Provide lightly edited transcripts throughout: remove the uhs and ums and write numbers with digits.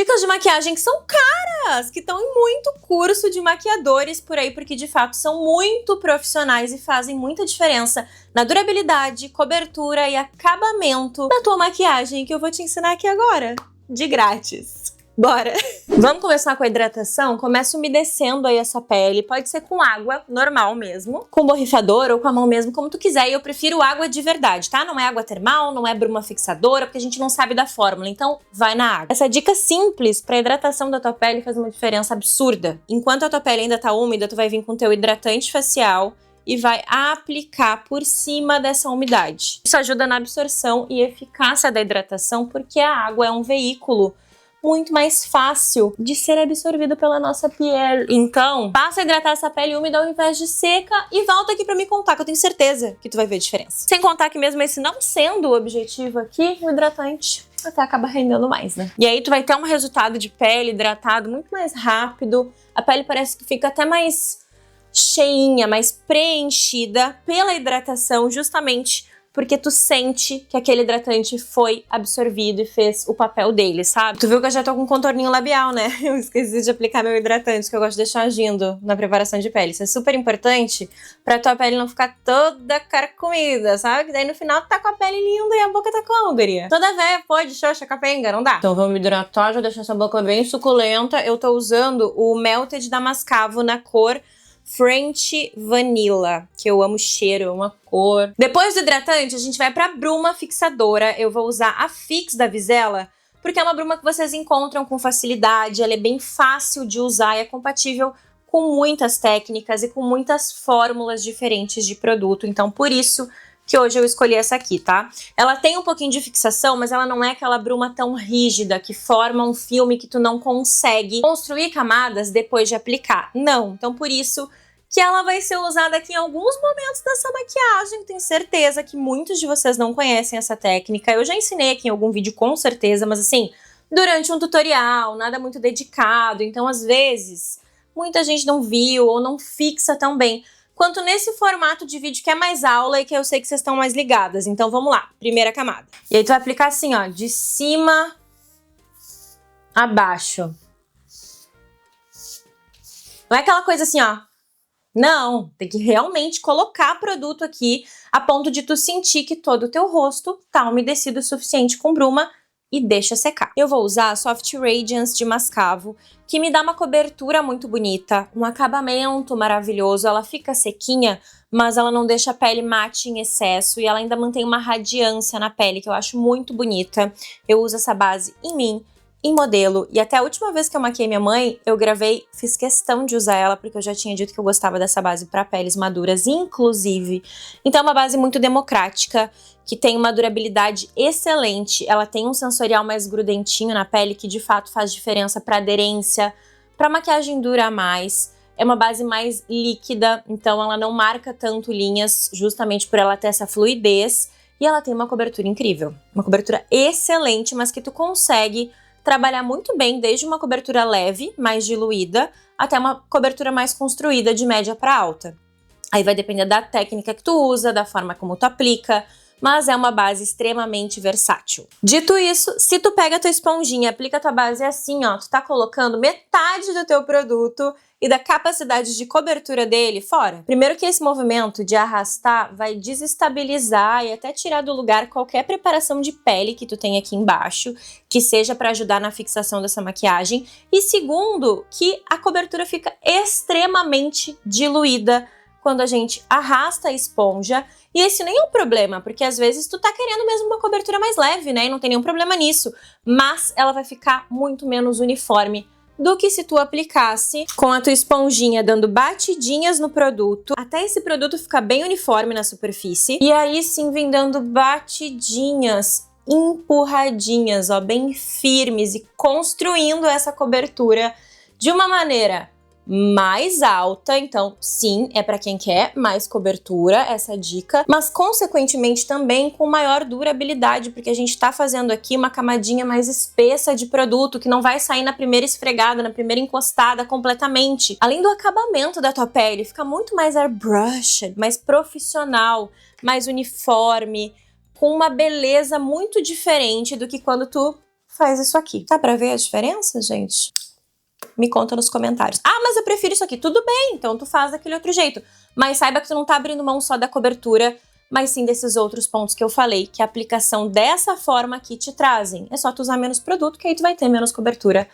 Dicas de maquiagem que são caras, que estão em muito curso de maquiadores por aí, porque de fato são muito profissionais e fazem muita diferença na durabilidade, cobertura e acabamento da tua maquiagem, que eu vou te ensinar aqui agora, de grátis. Bora! Vamos começar com a hidratação? Começa umedecendo aí essa pele, pode ser com água normal mesmo, com borrifador ou com a mão mesmo, como tu quiser, e eu prefiro água de verdade, tá? Não é água termal, não é bruma fixadora, porque a gente não sabe da fórmula, então vai na água. Essa dica simples pra hidratação da tua pele faz uma diferença absurda. Enquanto a tua pele ainda tá úmida, tu vai vir com teu hidratante facial e vai aplicar por cima dessa umidade. Isso ajuda na absorção e eficácia da hidratação, porque a água é um veículo muito mais fácil de ser absorvido pela nossa pele. Então, passa a hidratar essa pele úmida ao invés de seca e volta aqui pra me contar, que eu tenho certeza que tu vai ver a diferença. Sem contar que mesmo esse não sendo o objetivo aqui, o hidratante até acaba rendendo mais, né? E aí tu vai ter um resultado de pele hidratado muito mais rápido, a pele parece que fica até mais cheinha, mais preenchida pela hidratação, justamente porque tu sente que aquele hidratante foi absorvido e fez o papel dele, sabe? Tu viu que eu já tô com contorninho labial, né? Eu esqueci de aplicar meu hidratante, que eu gosto de deixar agindo na preparação de pele. Isso é super importante pra tua pele não ficar toda carcomida, sabe? Que daí no final tu tá com a pele linda e a boca tá como, guria? Toda véia pode, xoxa, capenga, não dá. Então vamos me hidratar, já deixar essa boca bem suculenta. Eu tô usando o Melted da Mascavo na cor French Vanilla, que eu amo o cheiro, eu amo a cor. Depois do hidratante, a gente vai pra bruma fixadora. Eu vou usar a Fix da Vizela, porque é uma bruma que vocês encontram com facilidade, ela é bem fácil de usar e é compatível com muitas técnicas e com muitas fórmulas diferentes de produto. Então, por isso que hoje eu escolhi essa aqui, tá? Ela tem um pouquinho de fixação, mas ela não é aquela bruma tão rígida que forma um filme que tu não consegue construir camadas depois de aplicar. Não, então por isso que ela vai ser usada aqui em alguns momentos dessa maquiagem. Tenho certeza que muitos de vocês não conhecem essa técnica. Eu já ensinei aqui em algum vídeo com certeza, mas assim, durante um tutorial, nada muito dedicado. Então às vezes, muita gente não viu ou não fixa tão bem quanto nesse formato de vídeo que é mais aula e que eu sei que vocês estão mais ligadas. Então vamos lá, primeira camada. E aí tu vai aplicar assim, ó, de cima a baixo. Não é aquela coisa assim, ó. Não, tem que realmente colocar produto aqui a ponto de tu sentir que todo o teu rosto tá umedecido o suficiente com bruma e deixa secar. Eu vou usar a Soft Radiance de Mascavo, que me dá uma cobertura muito bonita, um acabamento maravilhoso, ela fica sequinha, mas ela não deixa a pele mate em excesso e ela ainda mantém uma radiância na pele que eu acho muito bonita. Eu uso essa base em mim, em modelo, e até a última vez que eu maquiei minha mãe, eu gravei, fiz questão de usar ela, porque eu já tinha dito que eu gostava dessa base para peles maduras, inclusive. Então é uma base muito democrática, que tem uma durabilidade excelente, ela tem um sensorial mais grudentinho na pele, que de fato faz diferença para aderência, para maquiagem durar mais. É uma base mais líquida, então ela não marca tanto linhas, justamente por ela ter essa fluidez, e ela tem uma cobertura incrível. Uma cobertura excelente, mas que tu consegue trabalhar muito bem, desde uma cobertura leve, mais diluída, até uma cobertura mais construída, de média para alta. Aí vai depender da técnica que tu usa, da forma como tu aplica, mas é uma base extremamente versátil. Dito isso, se tu pega a tua esponjinha, aplica a tua base assim, ó, tu tá colocando metade do teu produto e da capacidade de cobertura dele fora. Primeiro que esse movimento de arrastar vai desestabilizar e até tirar do lugar qualquer preparação de pele que tu tem aqui embaixo, que seja para ajudar na fixação dessa maquiagem. E segundo, que a cobertura fica extremamente diluída quando a gente arrasta a esponja. E esse nem é um problema, porque às vezes tu tá querendo mesmo uma cobertura mais leve, né? E não tem nenhum problema nisso. Mas ela vai ficar muito menos uniforme do que se tu aplicasse com a tua esponjinha dando batidinhas no produto, até esse produto ficar bem uniforme na superfície. E aí sim vem dando batidinhas, empurradinhas, ó, bem firmes e construindo essa cobertura de uma maneira mais alta. Então sim, é para quem quer mais cobertura, essa dica, mas consequentemente também com maior durabilidade, porque a gente tá fazendo aqui uma camadinha mais espessa de produto que não vai sair na primeira esfregada, na primeira encostada completamente. Além do acabamento da tua pele, fica muito mais airbrushed, mais profissional, mais uniforme, com uma beleza muito diferente do que quando tu faz isso aqui. Dá pra ver a diferença, gente? Me conta nos comentários. Ah, mas eu prefiro isso aqui. Tudo bem, então tu faz daquele outro jeito. Mas saiba que tu não tá abrindo mão só da cobertura, mas sim desses outros pontos que eu falei, que a aplicação dessa forma aqui te trazem. É só tu usar menos produto, que aí tu vai ter menos cobertura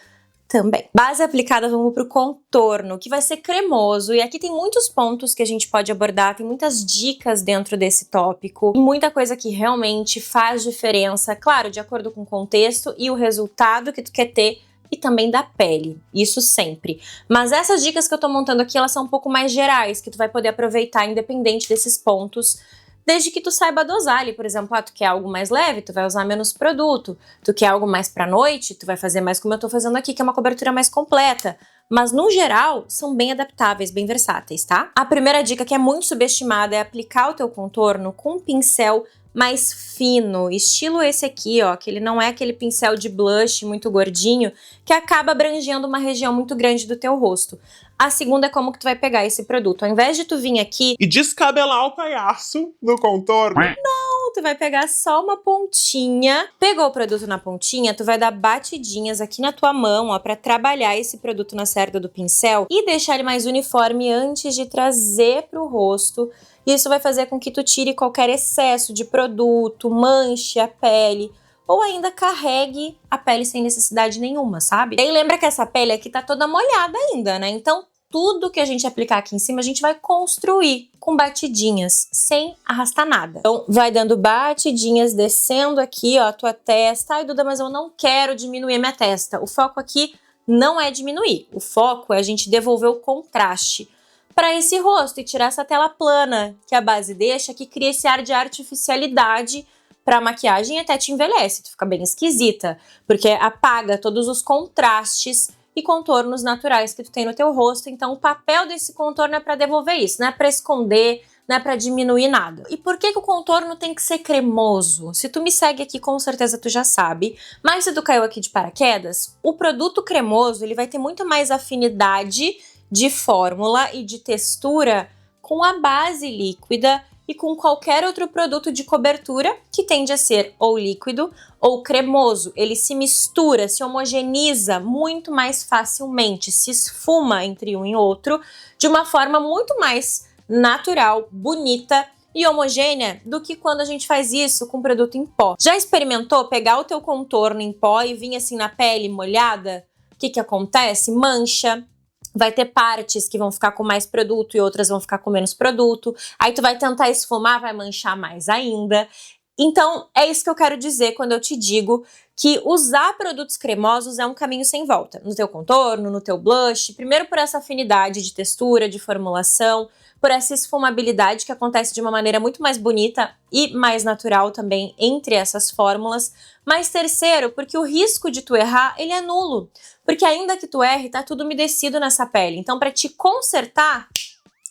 também. Base aplicada, vamos pro contorno, que vai ser cremoso. E aqui tem muitos pontos que a gente pode abordar, tem muitas dicas dentro desse tópico. E muita coisa que realmente faz diferença, claro, de acordo com o contexto e o resultado que tu quer ter, e também da pele, isso sempre. Mas essas dicas que eu tô montando aqui, elas são um pouco mais gerais, que tu vai poder aproveitar independente desses pontos, desde que tu saiba dosar ali. Por exemplo, tu quer algo mais leve, tu vai usar menos produto. Tu quer algo mais pra noite, tu vai fazer mais como eu tô fazendo aqui, que é uma cobertura mais completa. Mas, no geral, são bem adaptáveis, bem versáteis, tá? A primeira dica, que é muito subestimada, é aplicar o teu contorno com um pincel mais fino, estilo esse aqui, ó, que ele não é aquele pincel de blush muito gordinho, que acaba abrangendo uma região muito grande do teu rosto. A segunda é como que tu vai pegar esse produto. Ao invés de tu vir aqui e descabelar o palhaço no contorno, não, tu vai pegar só uma pontinha. Pegou o produto na pontinha, tu vai dar batidinhas aqui na tua mão, ó, pra trabalhar esse produto na cerda do pincel e deixar ele mais uniforme antes de trazer pro rosto. Isso vai fazer com que tu tire qualquer excesso de produto, manche a pele, ou ainda carregue a pele sem necessidade nenhuma, sabe? E aí lembra que essa pele aqui tá toda molhada ainda, né? Então tudo que a gente aplicar aqui em cima, a gente vai construir com batidinhas, sem arrastar nada. Então vai dando batidinhas, descendo aqui, ó, a tua testa. Ai, Duda, mas eu não quero diminuir a minha testa. O foco aqui não é diminuir, o foco é a gente devolver o contraste para esse rosto e tirar essa tela plana que a base deixa, que cria esse ar de artificialidade para a maquiagem e até te envelhece, tu fica bem esquisita, porque apaga todos os contrastes e contornos naturais que tu tem no teu rosto. Então o papel desse contorno é para devolver isso, não é para esconder, não é para diminuir nada. E por que que o contorno tem que ser cremoso? Se tu me segue aqui, com certeza tu já sabe, mas se tu caiu aqui de paraquedas, o produto cremoso ele vai ter muito mais afinidade de fórmula e de textura com a base líquida e com qualquer outro produto de cobertura que tende a ser ou líquido ou cremoso. Ele se mistura, se homogeneiza muito mais facilmente, se esfuma entre um e outro de uma forma muito mais natural, bonita e homogênea do que quando a gente faz isso com produto em pó. Já experimentou pegar o teu contorno em pó e vir assim na pele molhada? O que que acontece? Mancha. Vai ter partes que vão ficar com mais produto e outras vão ficar com menos produto. Aí tu vai tentar esfumar, vai manchar mais ainda. Então, é isso que eu quero dizer quando eu te digo que usar produtos cremosos é um caminho sem volta. No teu contorno, no teu blush. Primeiro por essa afinidade de textura, de formulação, por essa esfumabilidade que acontece de uma maneira muito mais bonita e mais natural também entre essas fórmulas. Mas terceiro, porque o risco de tu errar, ele é nulo. Porque ainda que tu erre, tá tudo umedecido nessa pele. Então, pra te consertar,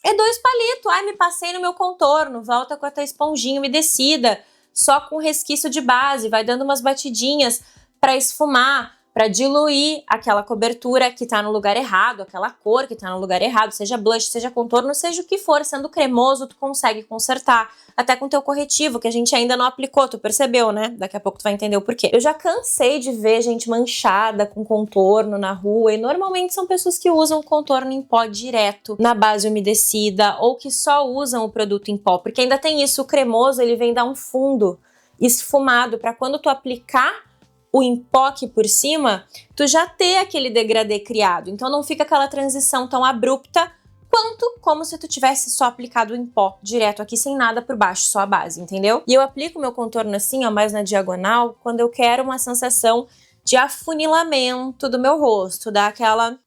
é 2 palitos. Ai, me passei no meu contorno, volta com a tua esponjinha umedecida, só com resquício de base, vai dando umas batidinhas pra esfumar, pra diluir aquela cobertura que tá no lugar errado, aquela cor que tá no lugar errado, seja blush, seja contorno, seja o que for, sendo cremoso, tu consegue consertar. Até com teu corretivo, que a gente ainda não aplicou, tu percebeu, né? Daqui a pouco tu vai entender o porquê. Eu já cansei de ver gente manchada com contorno na rua, e normalmente são pessoas que usam contorno em pó direto, na base umedecida, ou que só usam o produto em pó, porque ainda tem isso, o cremoso, ele vem dar um fundo esfumado, pra quando tu aplicar o empoque por cima, tu já ter aquele degradê criado. Então não fica aquela transição tão abrupta quanto como se tu tivesse só aplicado em pó direto aqui, sem nada por baixo, só a base, entendeu? E eu aplico meu contorno assim, ó, mais na diagonal, quando eu quero uma sensação de afunilamento do meu rosto, dar aquela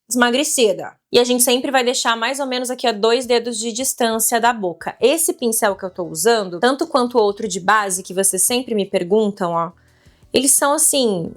esmagrecida. E a gente sempre vai deixar mais ou menos aqui a 2 dedos de distância da boca. Esse pincel que eu tô usando, tanto quanto o outro de base, que vocês sempre me perguntam, ó, eles são assim,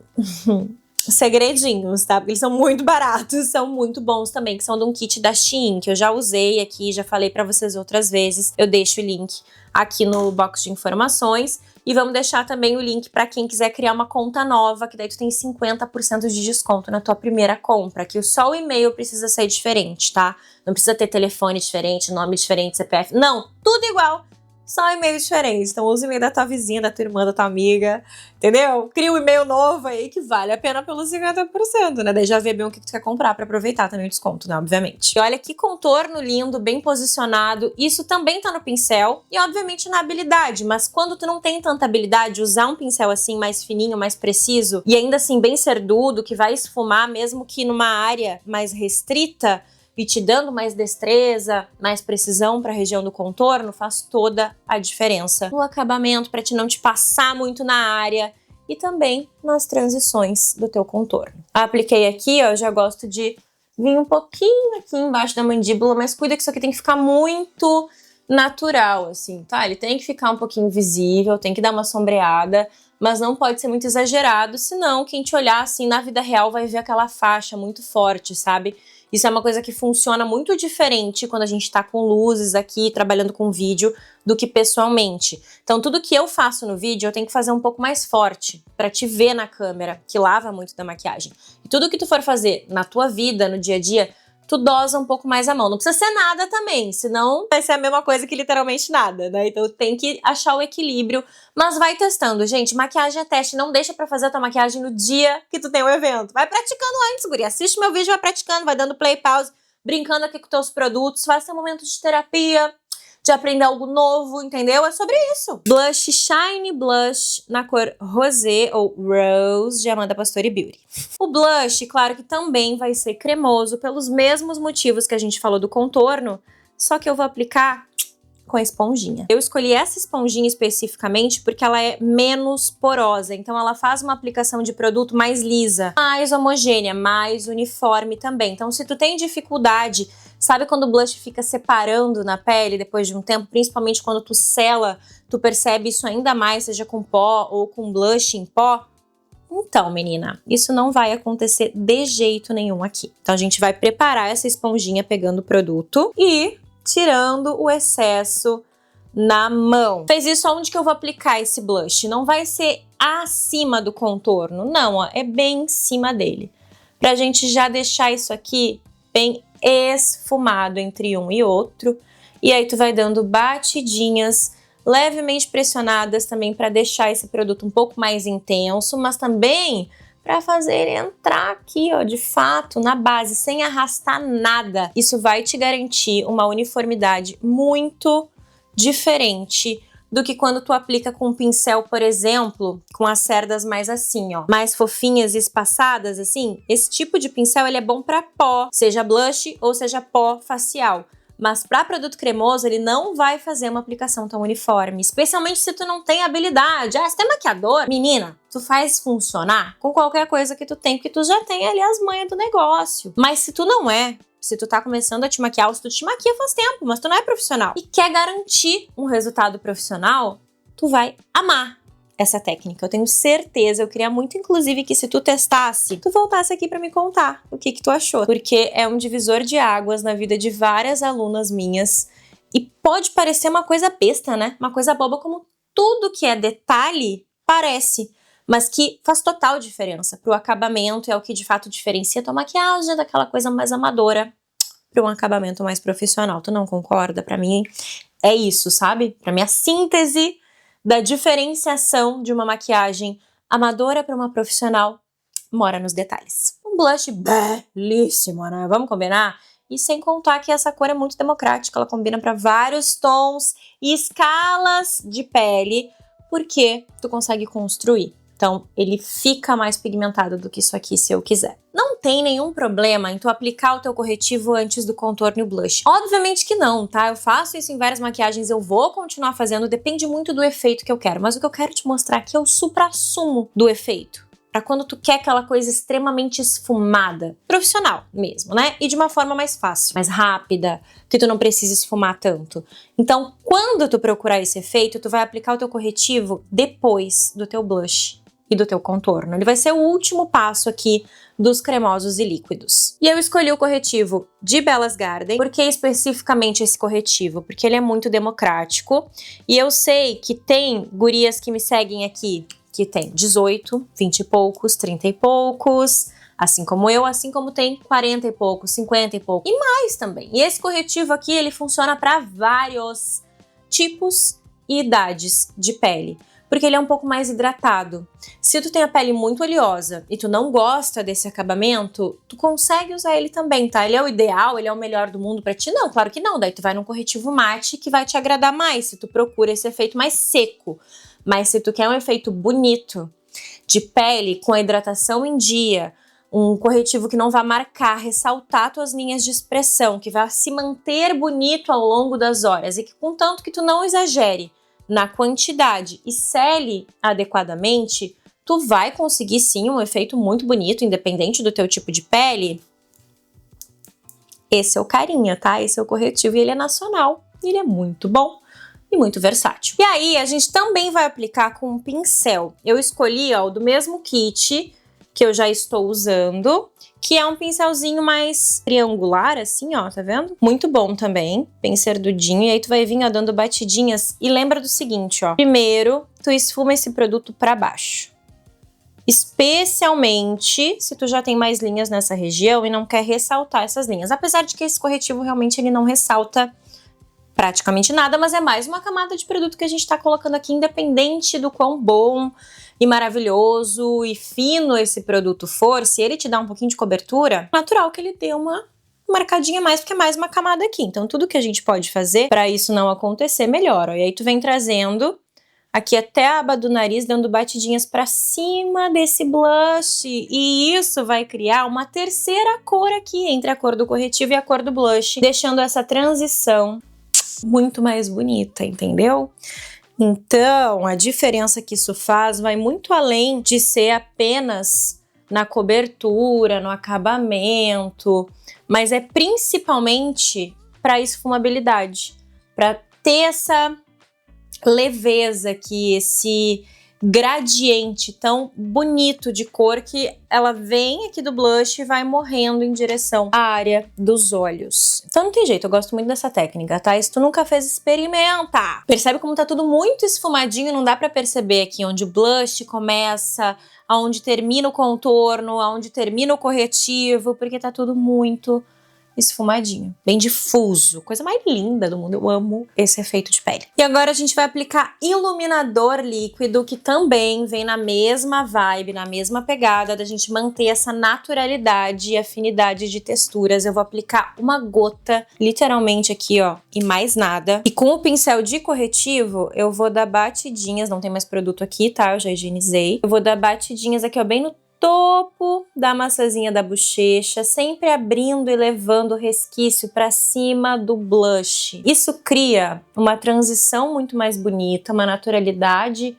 segredinhos, tá? Porque eles são muito baratos, são muito bons também, que são de um kit da Shein, que eu já usei aqui, já falei pra vocês outras vezes. Eu deixo o link aqui no box de informações. E vamos deixar também o link pra quem quiser criar uma conta nova, que daí tu tem 50% de desconto na tua primeira compra, que só o e-mail precisa ser diferente, tá? Não precisa ter telefone diferente, nome diferente, CPF, não, tudo igual. só e-mail diferente. Então usa o e-mail da tua vizinha, da tua irmã, da tua amiga, entendeu? Cria um e-mail novo aí que vale a pena pelos 50%, né? Daí já vê bem o que tu quer comprar pra aproveitar também o desconto, né? Obviamente. E olha que contorno lindo, bem posicionado. Isso também tá no pincel e obviamente na habilidade, mas quando tu não tem tanta habilidade, usar um pincel assim mais fininho, mais preciso e ainda assim bem cerdudo, que vai esfumar mesmo que numa área mais restrita, e te dando mais destreza, mais precisão para a região do contorno, faz toda a diferença no acabamento, para te não te passar muito na área e também nas transições do teu contorno. Apliquei aqui, ó, eu já gosto de vir um pouquinho aqui embaixo da mandíbula, mas cuida que isso aqui tem que ficar muito natural, assim, tá? Ele tem que ficar um pouquinho visível, tem que dar uma sombreada, mas não pode ser muito exagerado, senão quem te olhar assim na vida real vai ver aquela faixa muito forte, sabe? Isso é uma coisa que funciona muito diferente quando a gente tá com luzes aqui, trabalhando com vídeo, do que pessoalmente. Então tudo que eu faço no vídeo eu tenho que fazer um pouco mais forte pra te ver na câmera, que lava muito da maquiagem. E tudo que tu for fazer na tua vida, no dia a dia, tu dosa um pouco mais a mão. Não precisa ser nada também, senão vai ser a mesma coisa que literalmente nada, né? Então tem que achar o equilíbrio, mas vai testando. Gente, maquiagem é teste, não deixa pra fazer a tua maquiagem no dia que tu tem o evento. Vai praticando antes, guria. Assiste meu vídeo, vai praticando, vai dando play, pause, brincando aqui com teus produtos, faz seu momento de terapia, de aprender algo novo, entendeu? É sobre isso. Blush Shine Blush na cor Rosé ou Rose de Amanda Pastori Beauty. O blush, claro que também vai ser cremoso pelos mesmos motivos que a gente falou do contorno, só que eu vou aplicar com a esponjinha. Eu escolhi essa esponjinha especificamente porque ela é menos porosa, então ela faz uma aplicação de produto mais lisa, mais homogênea, mais uniforme também. Então se tu tem dificuldade, sabe quando o blush fica separando na pele depois de um tempo, principalmente quando tu sela, tu percebe isso ainda mais, seja com pó ou com blush em pó? Então, menina, isso não vai acontecer de jeito nenhum aqui. Então a gente vai preparar essa esponjinha pegando o produto e tirando o excesso na mão. Fez isso onde que eu vou aplicar esse blush? Não vai ser acima do contorno, não, ó, é bem em cima dele. Pra gente já deixar isso aqui bem esfumado entre um e outro. E aí tu vai dando batidinhas levemente pressionadas também para deixar esse produto um pouco mais intenso, mas também para fazer ele entrar aqui, ó, de fato, na base, sem arrastar nada. Isso vai te garantir uma uniformidade muito diferente do que quando tu aplica com um pincel, por exemplo, com as cerdas mais assim, ó, mais fofinhas e espaçadas, assim. Esse tipo de pincel, ele é bom para pó, seja blush ou seja pó facial. Mas para produto cremoso, ele não vai fazer uma aplicação tão uniforme, especialmente se tu não tem habilidade. Ah, você tem maquiador? Menina, tu faz funcionar com qualquer coisa que tu tem, porque tu já tem ali as manhas do negócio. Mas se tu não é, se tu tá começando a te maquiar, ou se tu te maquia faz tempo, mas tu não é profissional e quer garantir um resultado profissional, tu vai amar essa técnica. Eu tenho certeza, eu queria muito, inclusive, que se tu testasse, tu voltasse aqui pra me contar o que tu achou. Porque é um divisor de águas na vida de várias alunas minhas. E pode parecer uma coisa besta, né? Uma coisa boba, como tudo que é detalhe parece. Mas que faz total diferença pro acabamento, é o que de fato diferencia tua maquiagem daquela coisa mais amadora para um acabamento mais profissional. Tu não concorda? Pra mim é isso, sabe? Pra mim a síntese da diferenciação de uma maquiagem amadora para uma profissional mora nos detalhes. Um blush belíssimo, né? Vamos combinar? E sem contar que essa cor é muito democrática, ela combina para vários tons e escalas de pele, porque tu consegue construir. Então, ele fica mais pigmentado do que isso aqui, se eu quiser. Não tem nenhum problema em tu aplicar o teu corretivo antes do contorno e o blush. Obviamente que não, tá? Eu faço isso em várias maquiagens, eu vou continuar fazendo, depende muito do efeito que eu quero. Mas o que eu quero te mostrar aqui é o suprassumo do efeito. Pra quando tu quer aquela coisa extremamente esfumada. Profissional mesmo, né? E de uma forma mais fácil, mais rápida, que tu não precisa esfumar tanto. Então, quando tu procurar esse efeito, tu vai aplicar o teu corretivo depois do teu blush e do teu contorno. Ele vai ser o último passo aqui dos cremosos e líquidos. E eu escolhi o corretivo de Bellas Garden. Por que especificamente esse corretivo? Porque ele é muito democrático. E eu sei que tem gurias que me seguem aqui que tem 18, 20 e poucos, 30 e poucos, assim como eu, assim como tem 40 e poucos, 50 e poucos, e mais também. E esse corretivo aqui, ele funciona para vários tipos e idades de pele, porque ele é um pouco mais hidratado. Se tu tem a pele muito oleosa e tu não gosta desse acabamento, tu consegue usar ele também, tá? Ele é o ideal, ele é o melhor do mundo pra ti? Não, claro que não. Daí tu vai num corretivo mate que vai te agradar mais, se tu procura esse efeito mais seco. Mas se tu quer um efeito bonito, de pele, com a hidratação em dia, um corretivo que não vai marcar, ressaltar tuas linhas de expressão, que vai se manter bonito ao longo das horas e que contanto que tu não exagere na quantidade e sele adequadamente, tu vai conseguir sim um efeito muito bonito, independente do teu tipo de pele. Esse é o Carinha, tá? Esse é o corretivo e ele é nacional, ele é muito bom e muito versátil. E aí, a gente também vai aplicar com um pincel. Eu escolhi, ó, do mesmo kit que eu já estou usando, que é um pincelzinho mais triangular, assim, ó, tá vendo? Muito bom também, bem cerdudinho. E aí tu vai vir, ó, dando batidinhas. E lembra do seguinte, ó. Primeiro, tu esfuma esse produto pra baixo. Especialmente se tu já tem mais linhas nessa região e não quer ressaltar essas linhas. Apesar de que esse corretivo realmente ele não ressalta praticamente nada, mas é mais uma camada de produto que a gente tá colocando aqui, independente do quão bom e maravilhoso e fino esse produto for, se ele te dá um pouquinho de cobertura, natural que ele dê uma marcadinha a mais, porque é mais uma camada aqui. Então tudo que a gente pode fazer para isso não acontecer, melhor. Ó. E aí tu vem trazendo aqui até a aba do nariz, dando batidinhas para cima desse blush. E isso vai criar uma terceira cor aqui, entre a cor do corretivo e a cor do blush, deixando essa transição muito mais bonita, entendeu? Então, a diferença que isso faz vai muito além de ser apenas na cobertura, no acabamento, mas é principalmente para esfumabilidade, para ter essa leveza aqui, esse gradiente tão bonito de cor que ela vem aqui do blush e vai morrendo em direção à área dos olhos. Então não tem jeito, eu gosto muito dessa técnica, tá? E se tu nunca fez, experimenta! Percebe como tá tudo muito esfumadinho, não dá pra perceber aqui onde o blush começa, aonde termina o contorno, aonde termina o corretivo, porque tá tudo muito esfumadinho, bem difuso, coisa mais linda do mundo, eu amo esse efeito de pele. E agora a gente vai aplicar iluminador líquido, que também vem na mesma vibe, na mesma pegada da gente manter essa naturalidade e afinidade de texturas. Eu vou aplicar uma gota, literalmente aqui, ó, e mais nada. E com o pincel de corretivo, eu vou dar batidinhas, não tem mais produto aqui, tá? Eu já higienizei. Eu vou dar batidinhas aqui, ó, bem no topo da maçãzinha da bochecha, sempre abrindo e levando o resquício para cima do blush. Isso cria uma transição muito mais bonita, uma naturalidade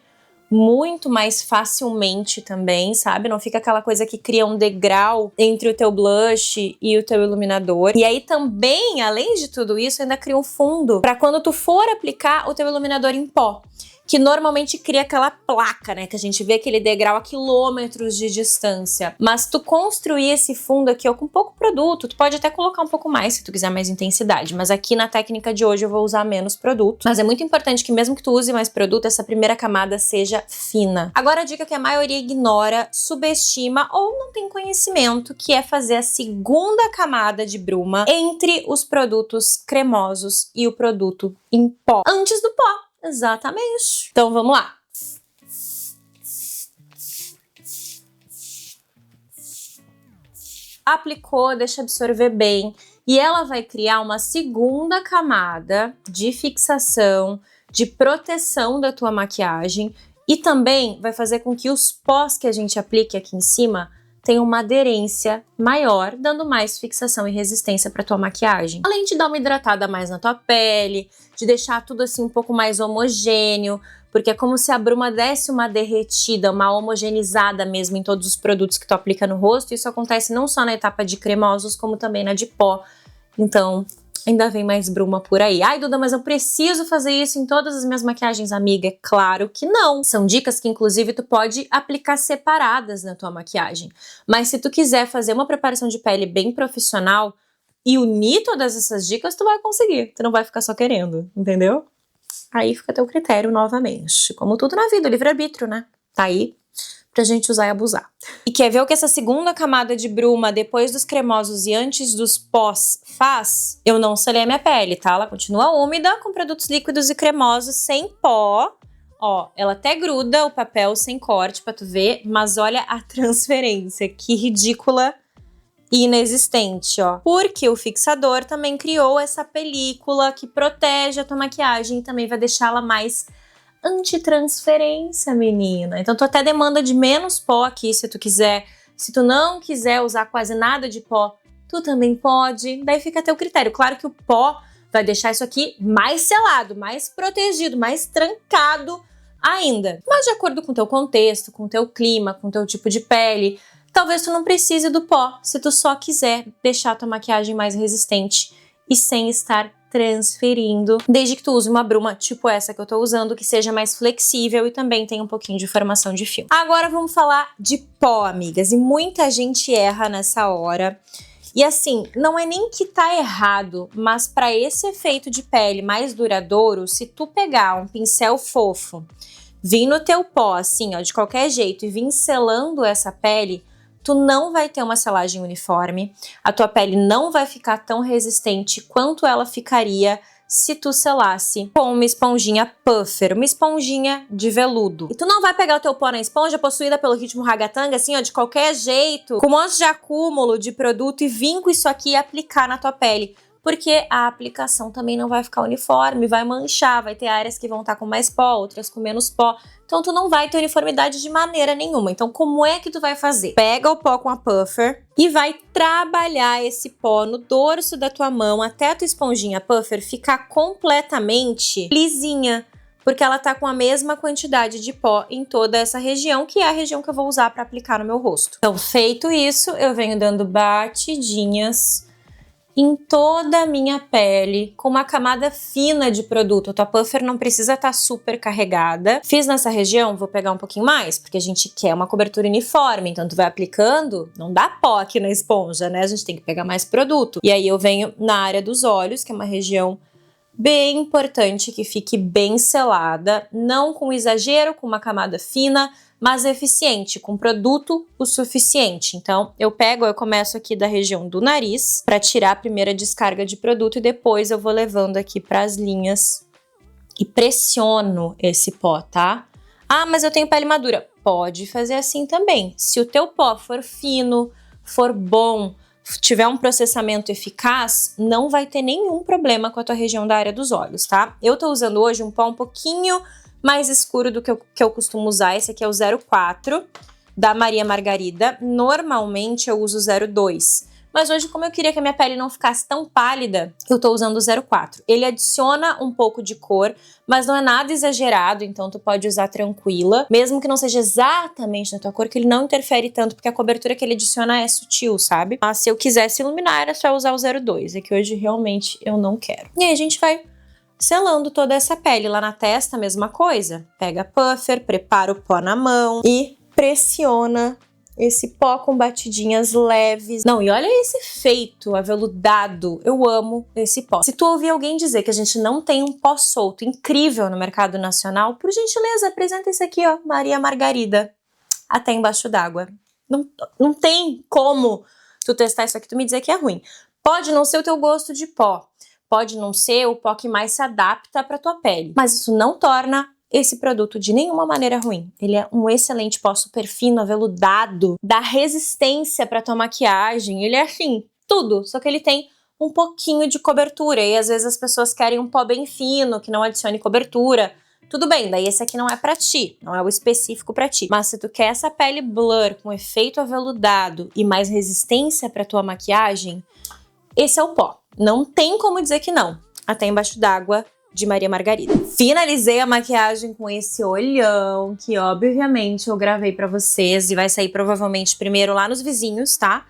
muito mais facilmente também, sabe? Não fica aquela coisa que cria um degrau entre o teu blush e o teu iluminador. E aí também, além de tudo isso, ainda cria um fundo para quando tu for aplicar o teu iluminador em pó, que normalmente cria aquela placa, né? Que a gente vê aquele degrau a quilômetros de distância. Mas tu construir esse fundo aqui, ó, com pouco produto, tu pode até colocar um pouco mais se tu quiser mais intensidade. Mas aqui na técnica de hoje eu vou usar menos produto. Mas é muito importante que mesmo que tu use mais produto, essa primeira camada seja fina. Agora a dica que a maioria ignora, subestima ou não tem conhecimento, que é fazer a segunda camada de bruma entre os produtos cremosos e o produto em pó. Antes do pó. Exatamente. Então vamos lá. Aplicou, deixa absorver bem. E ela vai criar uma segunda camada de fixação, de proteção da tua maquiagem. E também vai fazer com que os pós que a gente aplique aqui em cima tenham uma aderência maior, dando mais fixação e resistência para tua maquiagem. Além de dar uma hidratada mais na tua pele, de deixar tudo assim um pouco mais homogêneo, porque é como se a bruma desse uma derretida, uma homogeneizada mesmo em todos os produtos que tu aplica no rosto. Isso acontece não só na etapa de cremosos, como também na de pó. Então, ainda vem mais bruma por aí. Ai, Duda, mas eu preciso fazer isso em todas as minhas maquiagens, amiga? É claro que não. São dicas que, inclusive, tu pode aplicar separadas na tua maquiagem. Mas se tu quiser fazer uma preparação de pele bem profissional e unir todas essas dicas, tu vai conseguir. Tu não vai ficar só querendo, entendeu? Aí fica a teu critério novamente. Como tudo na vida, o livre-arbítrio, né? Tá aí pra gente usar e abusar. E quer ver o que essa segunda camada de bruma, depois dos cremosos e antes dos pós, faz? Eu não selei a minha pele, tá? Ela continua úmida, com produtos líquidos e cremosos, sem pó. Ó, ela até gruda o papel sem corte pra tu ver, mas olha a transferência, que ridícula e inexistente, ó. Porque o fixador também criou essa película que protege a tua maquiagem e também vai deixá-la mais antitransferência, menina. Então tu até demanda de menos pó aqui, se tu quiser. Se tu não quiser usar quase nada de pó, tu também pode. Daí fica a teu critério. Claro que o pó vai deixar isso aqui mais selado, mais protegido, mais trancado ainda. Mas de acordo com o teu contexto, com o teu clima, com o teu tipo de pele, talvez tu não precise do pó, se tu só quiser deixar a tua maquiagem mais resistente e sem estar transferindo, desde que tu use uma bruma tipo essa que eu tô usando, que seja mais flexível e também tenha um pouquinho de formação de fio. Agora vamos falar de pó, amigas, e muita gente erra nessa hora. E assim, não é nem que tá errado, mas para esse efeito de pele mais duradouro, se tu pegar um pincel fofo, vir no teu pó assim, ó, de qualquer jeito e vir selando essa pele, tu não vai ter uma selagem uniforme, a tua pele não vai ficar tão resistente quanto ela ficaria se tu selasse com uma esponjinha puffer, uma esponjinha de veludo. E tu não vai pegar o teu pó na esponja possuída pelo ritmo ragatanga, assim, ó, de qualquer jeito, com um monte de acúmulo de produto e vir com isso aqui e aplicar na tua pele. Porque a aplicação também não vai ficar uniforme, vai manchar, vai ter áreas que vão estar com mais pó, outras com menos pó. Então tu não vai ter uniformidade de maneira nenhuma. Então como é que tu vai fazer? Pega o pó com a puffer e vai trabalhar esse pó no dorso da tua mão até a tua esponjinha puffer ficar completamente lisinha. Porque ela tá com a mesma quantidade de pó em toda essa região, que é a região que eu vou usar para aplicar no meu rosto. Então feito isso, eu venho dando batidinhas em toda a minha pele, com uma camada fina de produto. A tua puffer não precisa estar super carregada. Fiz nessa região, vou pegar um pouquinho mais, porque a gente quer uma cobertura uniforme, então tu vai aplicando, não dá pó aqui na esponja, né? A gente tem que pegar mais produto. E aí eu venho na área dos olhos, que é uma região bem importante, que fique bem selada, não com exagero, com uma camada fina, mas eficiente, com produto o suficiente. Então, eu começo aqui da região do nariz para tirar a primeira descarga de produto e depois eu vou levando aqui para as linhas e pressiono esse pó, tá? Ah, mas eu tenho pele madura. Pode fazer assim também. Se o teu pó for fino, for bom, tiver um processamento eficaz, não vai ter nenhum problema com a tua região da área dos olhos, tá? Eu tô usando hoje um pó um pouquinho mais escuro do que eu costumo usar. Esse aqui é o 04 da Maria Margarida. Normalmente eu uso o 02, mas hoje, como eu queria que a minha pele não ficasse tão pálida, eu tô usando o 04. Ele adiciona um pouco de cor, mas não é nada exagerado, então tu pode usar tranquila, mesmo que não seja exatamente na tua cor, que ele não interfere tanto, porque a cobertura que ele adiciona é sutil, sabe? Mas se eu quisesse iluminar, era só usar o 02, é que hoje realmente eu não quero. E aí a gente vai selando toda essa pele. Lá na testa, a mesma coisa. Pega puffer, prepara o pó na mão e pressiona esse pó com batidinhas leves. Não, e olha esse efeito aveludado. Eu amo esse pó. Se tu ouvir alguém dizer que a gente não tem um pó solto incrível no mercado nacional, por gentileza, apresenta esse aqui, ó, Maria Margarida. Até embaixo d'água. Não tem como tu testar isso aqui e tu me dizer que é ruim. Pode não ser o teu gosto de pó. Pode não ser o pó que mais se adapta para tua pele, mas isso não torna esse produto de nenhuma maneira ruim. Ele é um excelente pó super fino, aveludado, dá resistência para tua maquiagem. Ele é assim, tudo, só que ele tem um pouquinho de cobertura e às vezes as pessoas querem um pó bem fino, que não adicione cobertura. Tudo bem, daí esse aqui não é pra ti, não é o específico pra ti. Mas se tu quer essa pele blur com efeito aveludado e mais resistência pra tua maquiagem, esse é o pó. Não tem como dizer que não. Até embaixo d'água de Maria Margarida. Finalizei a maquiagem com esse olhão, que obviamente eu gravei pra vocês e vai sair provavelmente primeiro lá nos vizinhos, tá?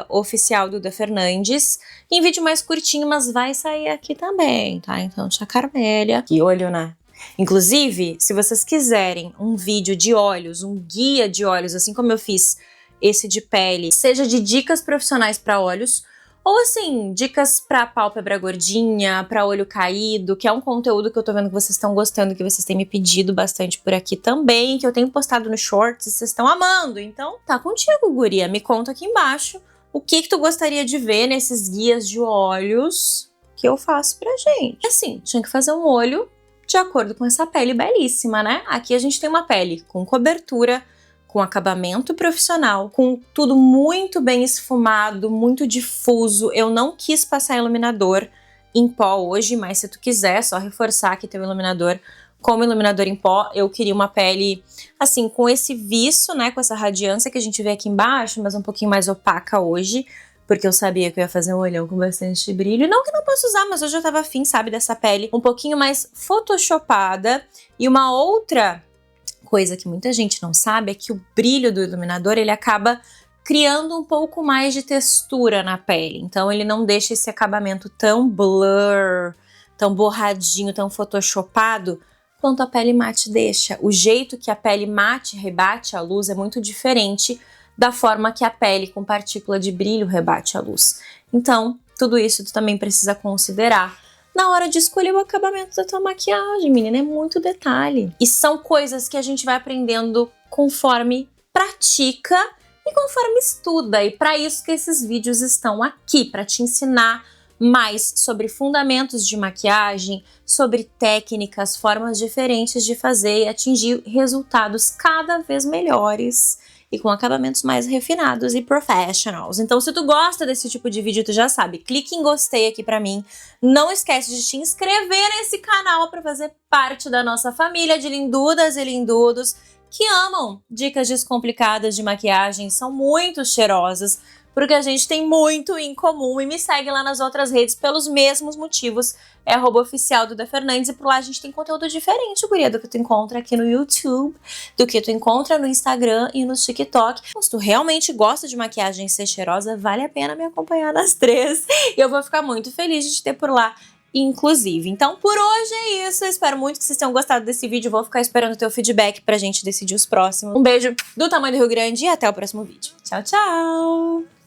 @oficialduda_fernandes. Em vídeo mais curtinho, mas vai sair aqui também, tá? Então, tia Carmélia. Que olho, né? Inclusive, se vocês quiserem um vídeo de olhos, um guia de olhos, assim como eu fiz esse de pele, seja de dicas profissionais para olhos, Ou assim, dicas pra pálpebra gordinha, pra olho caído, que é um conteúdo que eu tô vendo que vocês estão gostando, que vocês têm me pedido bastante por aqui também, que eu tenho postado no Shorts e vocês estão amando. Então, tá contigo, guria. Me conta aqui embaixo o que tu gostaria de ver nesses guias de olhos que eu faço pra gente. Assim, tinha que fazer um olho de acordo com essa pele belíssima, né? Aqui a gente tem uma pele com cobertura, com acabamento profissional, com tudo muito bem esfumado, muito difuso. Eu não quis passar iluminador em pó hoje, mas se tu quiser, só reforçar que teu iluminador como iluminador em pó. Eu queria uma pele, assim, com esse viço, né, com essa radiância que a gente vê aqui embaixo, mas um pouquinho mais opaca hoje, porque eu sabia que eu ia fazer um olhão com bastante brilho. Não que não posso usar, mas hoje eu tava afim, sabe, dessa pele um pouquinho mais photoshopada. E uma outra coisa que muita gente não sabe é que o brilho do iluminador, ele acaba criando um pouco mais de textura na pele. Então ele não deixa esse acabamento tão blur, tão borradinho, tão photoshopado quanto a pele mate deixa. O jeito que a pele mate rebate a luz é muito diferente da forma que a pele com partícula de brilho rebate a luz. Então, tudo isso tu também precisa considerar na hora de escolher o acabamento da tua maquiagem, menina, é muito detalhe. E são coisas que a gente vai aprendendo conforme pratica e conforme estuda. E para isso que esses vídeos estão aqui, para te ensinar mais sobre fundamentos de maquiagem, sobre técnicas, formas diferentes de fazer e atingir resultados cada vez melhores e com acabamentos mais refinados e professionals. Então, se tu gosta desse tipo de vídeo, tu já sabe, clique em gostei aqui pra mim. Não esquece de te inscrever nesse canal pra fazer parte da nossa família de lindudas e lindudos que amam dicas descomplicadas de maquiagem, são muito cheirosas, porque a gente tem muito em comum. E me segue lá nas outras redes pelos mesmos motivos. É @oficial Duda Fernandes, e por lá a gente tem conteúdo diferente, guria, do que tu encontra aqui no YouTube, do que tu encontra no Instagram e no TikTok. Então, se tu realmente gosta de maquiagem e ser cheirosa, vale a pena me acompanhar nas 3. E eu vou ficar muito feliz de te ter por lá, inclusive. Então, por hoje é isso. Eu espero muito que vocês tenham gostado desse vídeo. Vou ficar esperando o teu feedback pra gente decidir os próximos. Um beijo do tamanho do Rio Grande e até o próximo vídeo. Tchau, tchau!